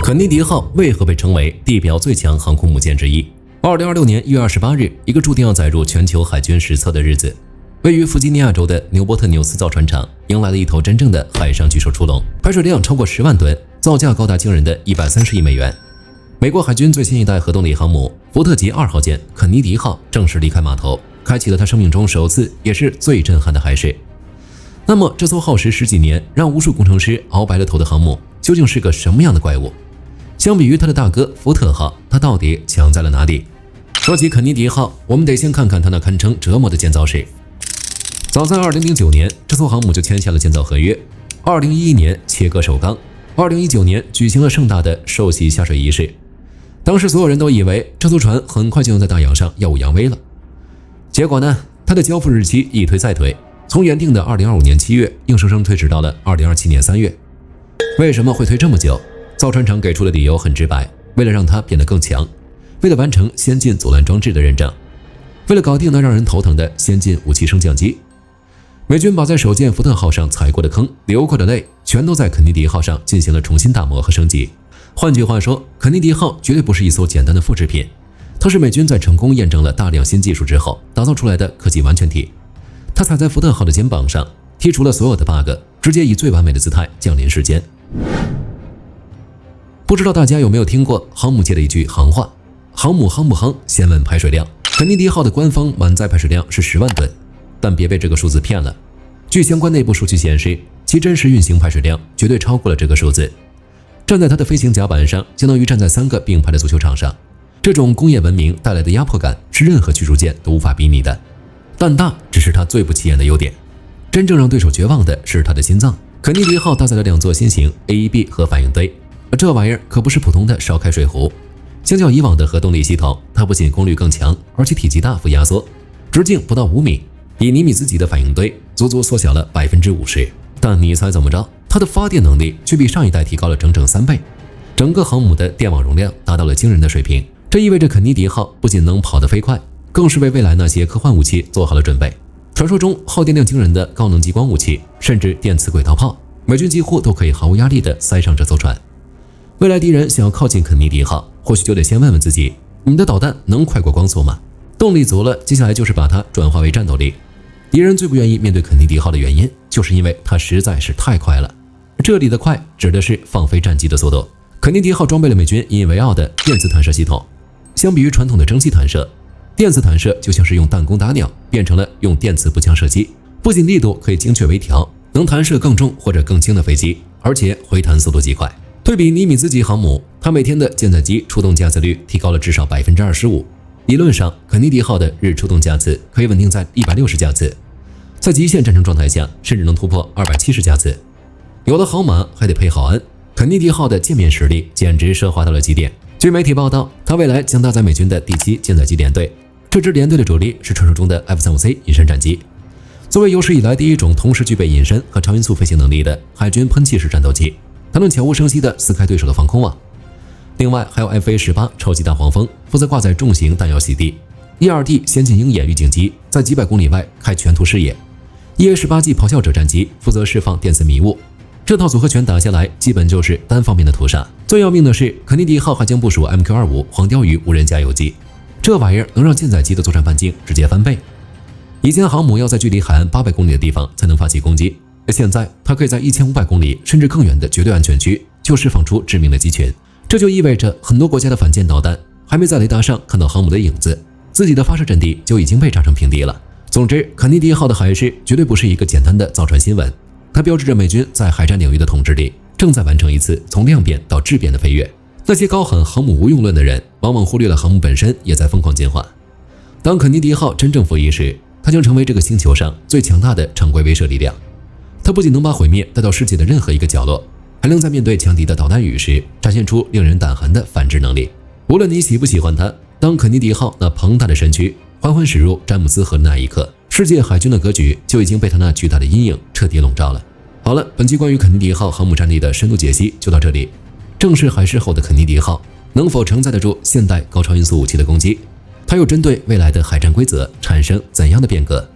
肯尼迪號為何被稱為地表最強航空母艦之一？2026年1月28日，一個注定要載入全球海軍史冊的日子，位於弗吉尼亞州的紐波特紐斯造船廠迎來了一頭真正的海上巨獸出籠，排水量超過10萬噸，造價高達驚人的130億美元。美國海軍最新一代核動力航母福特級2號艦肯尼迪號正式離開碼頭，開啟了他生命中首次也是最震撼的海試。那麼，這艘耗時10幾年，讓無數工程師熬白了頭的航母，究竟是個什麼樣的怪物？相比於他的大哥福特號，它到底強在了哪裡？說起肯尼迪號，我們得先看看它那堪稱折磨的建造史。早在2009年，這艘航母就簽下了建造合約。2011年切割首鋼，2019年舉行了盛大的授旗下水儀式。當時所有人都以為這艘船很快就能在大洋上耀武揚威了。結果呢，它的交付日期一推再推，從原定的2025年7月，硬生生推遲到了2027年3月。為什麼會推這麼久？造船廠給出的理由很直白，為了讓它變得更強，為了完成先進阻攔裝置的認證，為了搞定那讓人頭疼的先進武器升降機。美軍把在首艦福特號上踩過的坑、流過的淚，全都在肯尼迪號上進行了重新打磨和升級。換句話說，肯尼迪號絕對不是一艘簡單的複製品，它是美軍在成功驗證了大量新技術之後打造出來的科技完全體。它踩在福特號的肩膀上，剔除了所有的 bug， 直接以最完美的姿態降臨世間。不知道大家有没有聽過航母界的一句行話：航母夯不夯，先問排水量。肯尼迪號的官方滿載排水量是10萬噸，但別被這個數字騙了。據相關內部數據顯示，其真實運行排水量絕對超過了這個數字。站在它的飛行甲板上，相當於站在3個並排的足球場上。這種工業文明帶來的壓迫感是任何驅逐艦都無法比擬的。但大只是它最不起眼的優點，真正讓對手絕望的是它的心臟。肯尼迪號搭載了2座新型 AEB 核反應堆，而這玩意兒可不是普通的燒開水壺。相較以往的核动力系統，它不僅功率更強，而且體積大幅壓縮，直徑不到5米，比尼米茲級的反應堆足足縮小了50%。但你猜怎麼着？它的發電能力卻比上一代提高了整整3倍，整個航母的電網容量達到了驚人的水平。這意味着肯尼迪號不僅能跑得飛快，更是為未來那些科幻武器做好了準備。傳說中耗電量驚人的高能激光武器，甚至電磁軌道炮，美軍幾乎都可以毫無壓力地塞上這艘船。未來敵人想要靠近肯尼迪號，或許就得先問問自己：你的導彈能快過光速嗎？動力足了，接下來就是把它轉化為戰鬥力。敵人最不願意面對肯尼迪號的原因，就是因為它實在是太快了。這裡的快指的是放飞戰機的速度。肯尼迪號裝備了美軍引以為傲的電磁彈射系統。相比於傳統的蒸汽彈射，電磁彈射就像是用彈弓打鳥，變成了用電磁步槍射擊。不僅力度可以精確微調，能彈射更重或者更輕的飛機，而且回彈速度極快。对比尼米茲級航母，它每天的舰載機出动架次率提高了至少25%。理論上，肯尼迪號的日出動架次可以穩定在160架次，在極限戰爭狀態下，甚至能突破270架次。有了好馬，還得配好鞍。肯尼迪號的艦面實力簡直奢華到了極點。據媒體報道，它未來將搭載美軍的第7艦載機聯隊。這支聯隊的主力是傳說中的 F-35C 隱身戰機。作為有史以來第一種同時具備隱身和超音速飛行能力的海軍噴氣式戰鬥機，它能悄無聲息地撕開對手的防空網。另外還有 FA-18 超級大黃蜂，負責掛載重型彈藥洗地。ERD 先進鷹眼預警機在幾百公里外開全圖視野。EA-18G 咆哮者戰機負責釋放電磁迷霧。這套組合拳打下來，基本就是單方面的屠殺。最要命的是，肯尼迪號還將部署 MQ-25 黃鯛魚無人加油機，這玩意兒能讓艦載機的作戰半徑直接翻倍。以前航母要在距離海岸800公里的地方才能發起攻擊，現在它可以在1500公里甚至更遠的絕對安全區就釋放出致命的机群。這就意味着很多國家的反艦導彈還沒在雷達上看到航母的影子，自己的發射陣地就已經被炸成平地了。總之，肯尼迪號的海試絕對不是一個簡單的造船新聞。它標誌着美軍在海戰領域的統治力正在完成一次從量變到質變的飛躍。那些高喊航母無用論的人，往往忽略了航母本身也在瘋狂進化。當肯尼迪號真正服役時，它將成為這個星球上最強大的常規威慑力量。它不僅能把毀滅帶到世界的任何一個角落，還能在面对強敵的導彈雨時展現出令人膽寒的反制能力。無論你喜不喜歡它，當肯尼迪號那龐大的身軀緩緩駛入詹姆斯河的那一刻，世界海軍的格局就已經被它那巨大的陰影徹底籠罩了。好了，本期關於肯尼迪號航母戰力的深度解析就到這裡。正式海試後的肯尼迪號能否承載得住現代高超音速武器的攻擊？它又針對未來的海戰規則產生怎樣的變革？